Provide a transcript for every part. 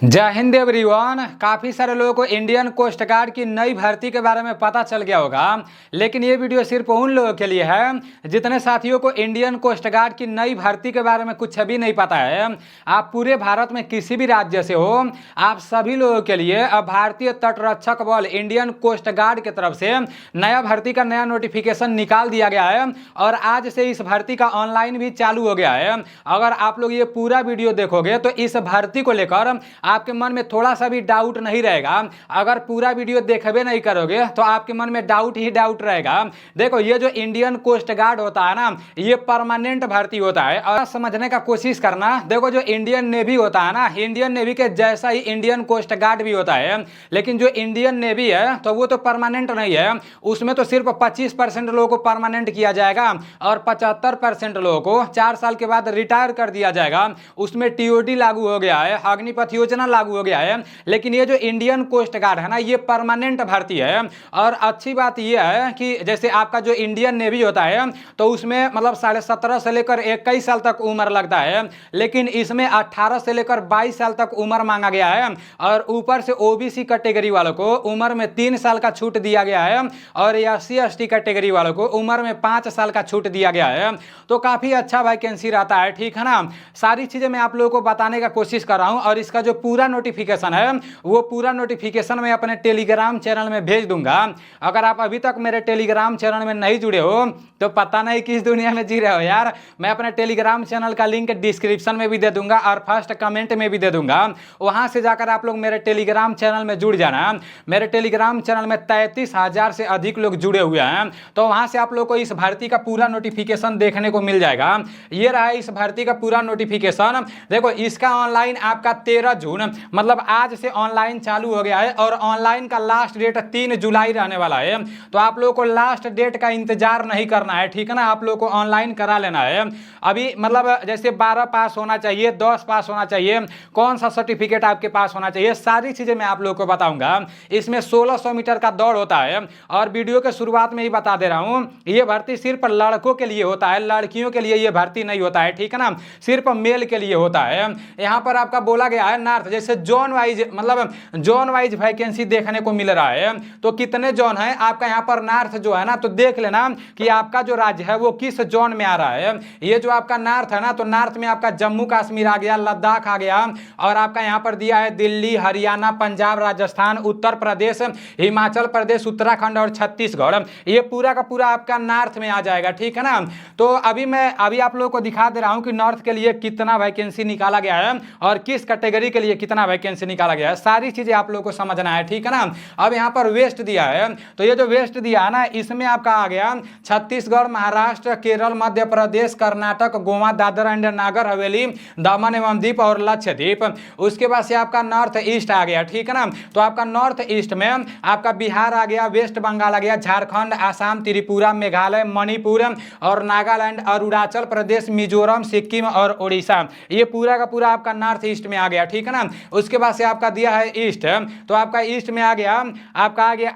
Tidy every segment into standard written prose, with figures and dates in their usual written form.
जय हिंद एवरीवन। काफ़ी सारे लोगों को इंडियन कोस्ट गार्ड की नई भर्ती के बारे में पता चल गया होगा, लेकिन ये वीडियो सिर्फ उन लोगों के लिए है जितने साथियों को इंडियन कोस्ट गार्ड की नई भर्ती के बारे में कुछ भी नहीं पता है। आप पूरे भारत में किसी भी राज्य से हो, आप सभी लोगों के लिए अब भारतीय तटरक्षक बल इंडियन कोस्ट गार्ड की तरफ से नया भर्ती का नया नोटिफिकेशन निकाल दिया गया है और आज से इस भर्ती का ऑनलाइन भी चालू हो गया है। अगर आप लोग ये पूरा वीडियो देखोगे तो इस भर्ती को लेकर आपके मन में थोड़ा सा भी डाउट नहीं रहेगा। अगर पूरा वीडियो देखबे नहीं करोगे तो आपके मन में डाउट ही डाउट रहेगा। देखो, ये जो इंडियन कोस्ट गार्ड होता है ना, ये परमानेंट भर्ती होता है। और समझने का कोशिश करना, देखो जो इंडियन नेवी होता है ना, इंडियन नेवी के जैसा ही इंडियन कोस्ट गार्ड भी होता है, लेकिन जो इंडियन नेवी है तो वो तो परमानेंट नहीं है। उसमें तो सिर्फ 25% लोगों को परमानेंट किया जाएगा और 75% लोगों को 4 साल के बाद रिटायर कर दिया जाएगा। उसमें टीओडी लागू हो गया है, अग्निपथ योजना लागू हो गया है। लेकिन ये जो इंडियन कोस्ट गार्ड है ना, ये परमानेंट भर्ती है। और अच्छी बात ये है कि जैसे आपका जो इंडियन नेवी होता है तो उसमें मतलब 17.5 से लेकर 21 साल तक उम्र लगता है, लेकिन इसमें 18 से लेकर 22 साल तक उम्र मांगा गया है। और ऊपर से ओबीसी कैटेगरी वालों को उम्र में 3 साल का छूट दिया गया है और एससी एसटी कैटेगरी वालों को उम्र में 5 साल का छूट दिया गया है। तो काफी अच्छा वैकेंसी रहता है, ठीक है ना। सारी चीजें मैं आप लोगों को बताने का कोशिश कर रहा हूं और इसका जो पूरा नोटिफिकेशन है वो पूरा नोटिफिकेशन मैं अपने टेलीग्राम चैनल में भेज दूंगा। अगर आप अभी तक मेरे टेलीग्राम चैनल में नहीं जुड़े हो तो पता नहीं किस दुनिया में जी रहे हो यार। मैं अपने टेलीग्राम चैनल का लिंक डिस्क्रिप्शन में भी दे दूंगा और फर्स्ट कमेंट में भी दे दूंगा। वहां से जाकर आप लोग मेरे टेलीग्राम चैनल में जुड़ जाना। मेरे टेलीग्राम चैनल में 33,000 से अधिक लोग जुड़े हुए हैं, तो वहां से आप लोग को इस भर्ती का पूरा नोटिफिकेशन देखने को मिल जाएगा। ये रहा इस भर्ती का पूरा नोटिफिकेशन। देखो, इसका ऑनलाइन आपका 13 जून मतलब आज से ऑनलाइन चालू हो गया है और ऑनलाइन का लास्ट डेट 3 जुलाई रहने वाला है। तो आप लोगों को लास्ट डेट का इंतजार नहीं करना है, ठीक है ना। आप लोगों को ऑनलाइन करा लेना है। अभी मतलब जैसे 12 पास होना चाहिए, 10 पास होना चाहिए, कौन सा सर्टिफिकेट आपके पास होना चाहिए, सारी चीजें मैं आप लोगों को बताऊंगा। इसमें 1600 मीटर का दौड़ होता है और वीडियो के शुरुआत में ही बता दे रहा हूं, ये भर्ती सिर्फ लड़कों के लिए होता है, लड़कियों के लिए ये भर्ती नहीं होता है, ठीक है ना। सिर्फ मेल के लिए होता है। यहां पर आपका बोला गया है नॉर्थ, जैसे जोन वाइज मतलब जोन वाइज वैकेंसी देखने को मिल रहा है। तो कितने जोन है आपका यहाँ पर नॉर्थ जो है ना, तो देख लेना कि आपका जो राज्य है वो किस जोन में आ रहा है। ये जो आपका नॉर्थ है ना, तो नॉर्थ में आपका जम्मू कश्मीर आ गया, लद्दाख आ गया और आपका यहाँ पर दिया है दिल्ली, हरियाणा, पंजाब, राजस्थान, उत्तर प्रदेश, हिमाचल प्रदेश, उत्तराखंड और छत्तीसगढ़। ये पूरा का पूरा आपका नॉर्थ में आ जाएगा, ठीक है ना। तो अभी आप लोगों को दिखा दे रहा हूं कि नॉर्थ के लिए कितना वैकेंसी निकाला गया है और किस कैटेगरी के लिए कितना वैकेंसी निकाला गया है। सारी चीजें आप लोगों को समझना है, ठीक है ना। अब यहाँ पर वेस्ट दिया है, तो ये जो वेस्ट दिया है ना, इसमें आपका आ गया छत्तीसगढ़, महाराष्ट्र, केरल, मध्य प्रदेश, कर्नाटक, गोवा, दादरा एंड नागर हवेली, दमन एवं दीप और लक्षद्वीप। उसके बाद से आपका नॉर्थ ईस्ट आ गया, ठीक है ना। तो आपका नॉर्थ ईस्ट में आपका बिहार आ गया, वेस्ट बंगाल आ गया, झारखंड, आसाम, त्रिपुरा, मेघालय, मणिपुर और नागालैंड, अरुणाचल प्रदेश, मिजोरम, सिक्किम और उड़ीसा। ये पूरा का पूरा आपका नॉर्थ ईस्ट में आ गया, ठीक है ना। उसके बाद से आपका दिया है ईस्ट, तो आपका ईस्ट में आ गया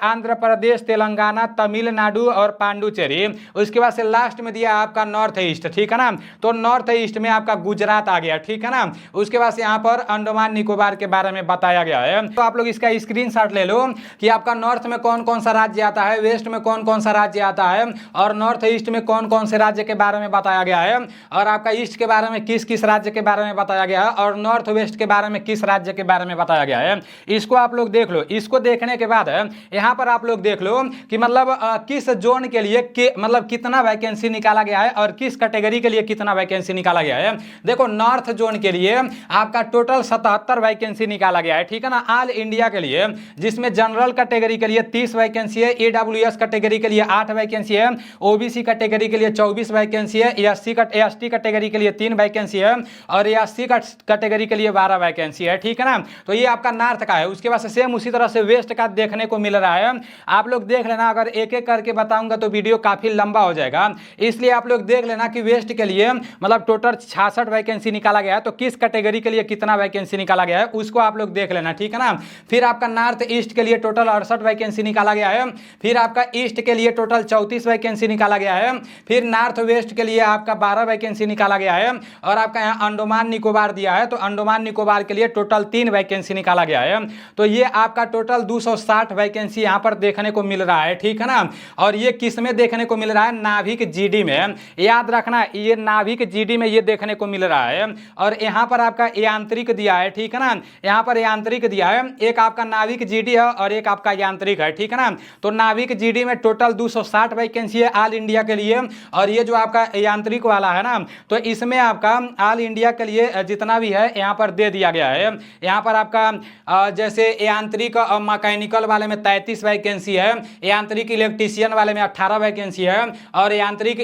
आंध्र प्रदेश, तेलंगाना, तमिलनाडु और पांडुचेरी। उसके बाद से लास्ट में दिया आपका नॉर्थ ईस्ट, ठीक है ना। तो नॉर्थ ईस्ट में आपका गुजरात आ गया, ठीक है ना। उसके बाद से यहाँ पर अंडमान निकोबार के बारे में बताया गया है। तो आप लोग इसका स्क्रीनशॉट ले लो कि आपका नॉर्थ में कौन कौन सा राज्य आता है, वेस्ट में कौन कौन सा राज्य आता है और नॉर्थ ईस्ट में कौन कौन से राज्य के बारे में बताया गया है और आपका ईस्ट के बारे में किस किस राज्य के बारे में बताया गया है और नॉर्थ वेस्ट के बारे में किस राज्य के बारे में बताया गया है। इसको आप लोग देख लो। इसको देखने के बाद यहाँ पर आप लोग देख लो कि मतलब किस जोन के लिए मतलब कितना वैकेंसी निकाला गया है और किस कैटेगरी के लिए कितना वैकेंसी निकाला गया है। देखो, नॉर्थ जोन के लिए आपका टोटल 77 वैकेंसी निकाला गया है, ठीक है ना, ऑल इंडिया के लिए, जिसमें जनरल कैटेगरी के लिए 30 वैकेंसी है, ईडब्ल्यूएस कैटेगरी के लिए 8 वैकेंसी है, ओबीसी कैटेगरी के लिए 24 वैकेंसी है, एसटी कैटेगरी के लिए 3 वैकेंसी है और एससी कैटेगरी के लिए 12 वैकेंसी है, ठीक है ना। तो ये आपका नॉर्थ का है। उसके बाद से सेम उसी तरह से वेस्ट का देखने को मिल रहा है। आप लोग देख लेना, अगर एक एक करके बताऊंगा तो वीडियो काफी लंबा हो जाएगा, इसलिए आप लोग देख लेना कि वेस्ट के लिए मतलब टोटल 66 वैकेंसी निकाला गया है। तो किस कैटेगरी के लिए कितना वैकेंसी निकाला गया है उसको आप लोग देख लेना, ठीक है ना। फिर आपका नॉर्थ ईस्ट के लिए टोटल 68 वैकेंसी निकाला गया है। फिर आपका ईस्ट के लिए टोटल 34 वैकेंसी निकाला गया है। फिर नॉर्थ वेस्ट के लिए आपका 12 वैकेंसी निकाला गया है और आपका यहाँ अंडमान निकोबार दिया है, तो अंडमान निकोबार के लिए टोटल 3 वैकेंसी निकाला गया है। तो ये आपका टोटल 260 वैकेंसी यहाँ पर देखने को मिल रहा है, ठीक है ना। और ये किस में देखने को मिल रहा है? नाभिक जीडी में। याद रखना, ये नाभिक जीडी में ये देखने को मिल रहा है। और यहाँ पर आपका यांत्रिक दिया है, ठीक है ना, यहाँ पर यांत्रिक दिया है। एक आपका नाभिक जीडी है और एक आपका यांत्रिक है, ठीक है ना। तो नाभिक जीडी में टोटल 260 वैकेंसी है ऑल इंडिया के लिए। और ये जो आपका यांत्रिक वाला है ना, तो इसमें आपका ऑल इंडिया के लिए जितना भी है यहाँ पर दे दिया गया है। यहाँ पर आपका जैसे यांत्रिक मैकेनिकल वाले में 33 वैकेंसी है, यांत्रिक इलेक्ट्रीशियन वाले में 18 वैकेंसी है, और यांत्रिक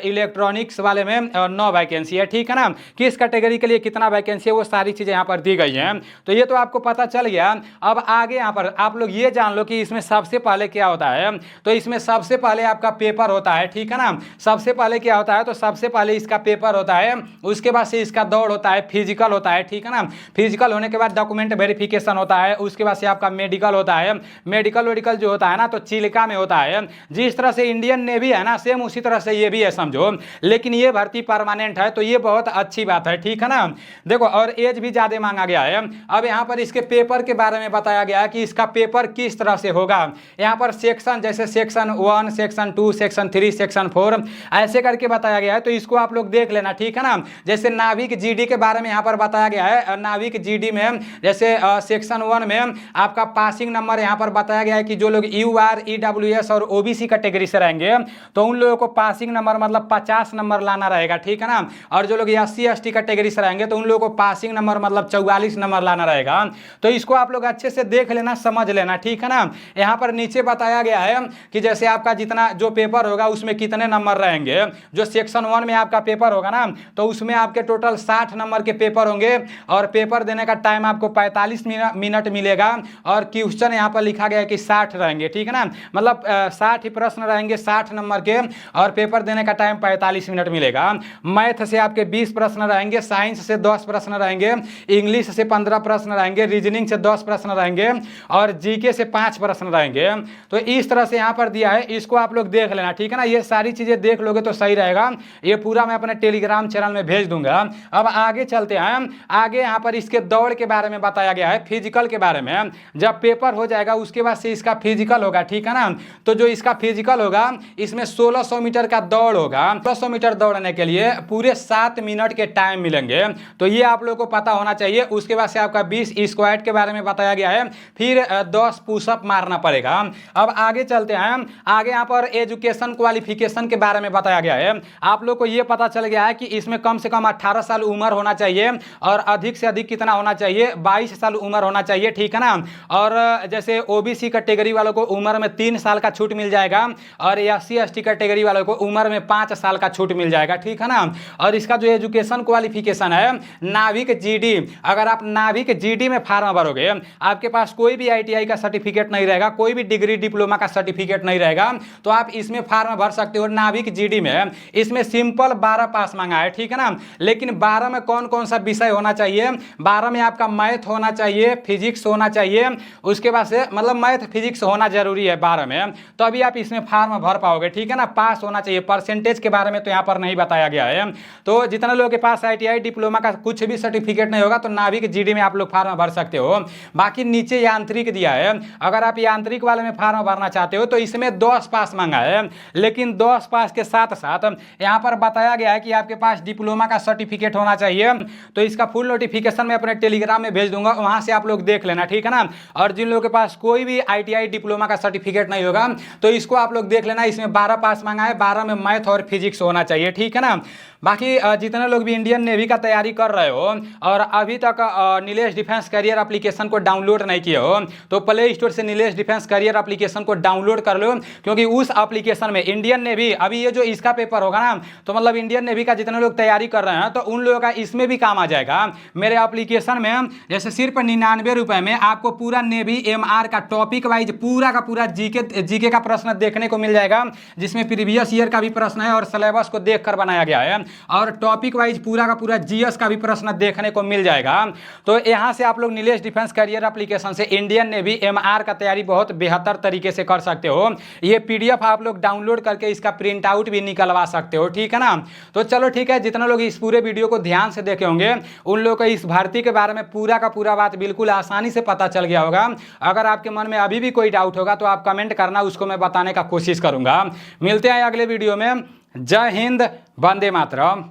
इलेक्ट्रॉनिक्स वाले में 9 वैकेंसी है, ठीक है ना। किस कैटेगरी के लिए कितना वैकेंसी है वो सारी चीजें यहाँ पर दी गई हैं। तो ये तो आपको पता चल गया। अब आगे यहाँ पर आप लोग ये जान लो कि इसमें सबसे पहले क्या होता है। तो इसमें सबसे पहले आपका पेपर होता है, ठीक है ना। सबसे पहले क्या होता है? तो सबसे पहले इसका पेपर होता है, उसके बाद से इसका दौड़ होता है, फिजिकल होता है, ठीक है ना। फिजिकल होने के बाद डॉक्यूमेंट वेरिफिकेशन होता है, उसके बाद से आपका मेडिकल होता है। मेडिकल जो होता है ना, तो चिलिका में होता है। जिस तरह से इंडियन नेवी है ना, सेम उसी तरह से ये भी है, समझो। लेकिन ये भर्ती परमानेंट है, तो ये बहुत अच्छी बात है, ठीक है ना। देखो, और एज भी ज्यादा मांगा गया है। अब यहाँ पर इसके पेपर के बारे में बताया गया है कि इसका पेपर किस तरह से होगा। यहाँ पर सेक्शन, जैसे सेक्शन 1, सेक्शन 2, सेक्शन 3, सेक्शन 4 ऐसे करके बताया गया है। तो इसको आप लोग देख लेना, ठीक है ना। जैसे नाभिक जीडी के बारे में यहाँ पर बताया गया है। नाभिक जीडी में जैसे सेक्शन 1 में आपका पासिंग नंबर यहाँ पर बताया गया है कि जो लोग UR, EWS और OBC कैटेगरी से रहेंगे तो उन लोगों को पासिंग नंबर मतलब 50 नंबर लाना रहेगा, ठीक है ना। और जो लोग SC ST कैटेगरी से रहेंगे तो उन लोगों को पासिंग नंबर मतलब 44 नंबर लाना रहेगा। तो इसको आप लोग अच्छे से देख लेना, समझ लेना, ठीक है ना। यहाँ पर नीचे बताया गया है कि जैसे आपका जितना जो पेपर होगा उसमें कितने नंबर रहेंगे। जो सेक्शन 1 में आपका पेपर होगा ना, तो उसमें आपके टोटल 60 नंबर के पेपर होंगे और पेपर देने का टाइम आपको 45 मिनट मिलेगा। और क्वेश्चन यहाँ पर लिखा गया है कि 60 रहेंगे, ठीक है ना। मतलब 60 ही प्रश्न रहेंगे 60 नंबर के, और पेपर देने का टाइम 45 मिनट मिलेगा। मैथ से आपके 20 प्रश्न रहेंगे, साइंस से 10 प्रश्न रहेंगे, इंग्लिश से 15 प्रश्न रहेंगे, रीजनिंग से 10 प्रश्न रहेंगे, और जीके से 5 प्रश्न रहेंगे। तो इस तरह से यहाँ पर दिया है, इसको आप लोग देख लेना, ठीक है ना। ये सारी चीजें देख लोगे तो सही रहेगा। ये पूरा मैं अपने टेलीग्राम चैनल में भेज दूंगा। अब आगे चलते हैं। आगे यहाँ पर इसके दौड़ के बारे में बताया गया है, फिजिकल के बारे में। जब पेपर हो जाएगा उसके बाद से इसका फिजिकल होगा, ठीक है ना। तो जो इसका फिजिकल होगा इसमें 1600 मीटर का दौड़ होगा। 1600 मीटर दौड़ने के लिए पूरे 7 मिनट के टाइम मिलेंगे। तो ये आप लोगों को पता होना चाहिए। उसके बाद से आपका 20 स्क्वाट के बारे में बताया गया है, फिर 10 पुशअप मारना पड़ेगा। अब आगे चलते हैं। आगे यहाँ पर एजुकेशन क्वालिफिकेशन के बारे में बताया गया है। आप लोग को ये पता चल गया है कि इसमें कम से कम 18 साल उम्र होना चाहिए, और अधिक से अधिक कितना होना चाहिए? 22 साल उम्र होना चाहिए, ठीक है ना। और जैसे OBC कैटेगरी वालों को उम्र में 3 साल का छूट मिल जाएगा, और SC ST कैटेगरी वालों को उम्र में 5 साल का छूट मिल जाएगा, ठीक है ना। और इसका जो एजुकेशन क्वालिफिकेशन है नाभिक जीडी, अगर आप नाभिक जीडी में फार्म भरोगे, आपके पास कोई भी ITI का सर्टिफिकेट नहीं रहेगा, कोई भी डिग्री डिप्लोमा का सर्टिफिकेट नहीं रहेगा, तो आप इसमें फार्म भर सकते हो नाभिक जीडी में। इसमें सिंपल 12 पास मांगा है, ठीक है ना। लेकिन 12 में कौन कौन सा विषय होना चाहिए? 12 में आपका मैथ होना चाहिए, फिजिक्स होना चाहिए, उसके बाद से मतलब मैथ फिजिक्स होना जरूरी है 12 में, तो अभी आप इसमें फार्म भर पाओगे, ठीक है ना। पास होना चाहिए। परसेंटेज के बारे में तो यहाँ पर नहीं बताया गया है। तो जितने लोगों के पास ITI डिप्लोमा का कुछ भी सर्टिफिकेट नहीं होगा तो नाभिक जीडी में आप लोग फार्म भर सकते हो। बाकी नीचे यांत्रिक दिया है, अगर आप यांत्रिक वाले में फार्म भरना चाहते हो तो इसमें 10 पास मांगा है। लेकिन 10 पास के साथ साथ यहाँ पर बताया गया है कि आपके पास डिप्लोमा का सर्टिफिकेट होना चाहिए। तो इसका फुल नोटिफिकेशन मैं अपने टेलीग्राम में भेज दूंगा, वहां से आप लोग देख लेना, ठीक है ना। और जिन लोगों के पास कोई भी ITI डिप्लोमा का सर्टिफिकेट नहीं होगा तो इसको आप लोग देख लेना। इसमें 12 पास मांगा है, 12 में मैथ और फिजिक्स होना चाहिए, ठीक है ना। बाकी जितने लोग भी इंडियन नेवी का तैयारी कर रहे हो और अभी तक नीलेश डिफेंस करियर एप्लीकेशन को डाउनलोड नहीं किए हो तो प्ले स्टोर से नीलेश डिफेंस करियर एप्लीकेशन को डाउनलोड कर लो, क्योंकि उस एप्लीकेशन में इंडियन नेवी अभी ये जो इसका पेपर होगा ना, तो मतलब इंडियन नेवी का जितने लोग तैयारी कर रहे हैं तो उन लोगों का इसमें भी काम आ जाएगा। मेरे एप्लीकेशन में जैसे सिर्फ 99 रुपए में आपको पूरा नेवी MR का टॉपिक वाइज पूरा का पूरा जीके का प्रश्न देखने को मिल जाएगा, जिसमें प्रीवियस ईयर का भी प्रश्न है और सिलेबस को देखकर बनाया गया है, और टॉपिक वाइज पूरा का पूरा GS का भी प्रश्न देखने को मिल जाएगा। तो यहाँ से आप लोग नीलेश डिफेंस करियर एप्लीकेशन से इंडियन नेवी MR का तैयारी बहुत बेहतर तरीके से कर सकते हो। ये PDF आप लोग डाउनलोड करके इसका प्रिंट आउट भी निकलवा सकते हो, ठीक है ना। तो चलो ठीक है, जितने लोग इस पूरे वीडियो को ध्यान से देखे होंगे उन लोगों को इस इस भर्ती के बारे में पूरा का पूरा बात बिल्कुल आसानी से पता चल गया होगा। अगर आपके मन में अभी भी कोई डाउट होगा तो आप कमेंट करना, उसको मैं बताने का कोशिश करूंगा। मिलते हैं अगले वीडियो में। जय हिंद, वंदे मातरम।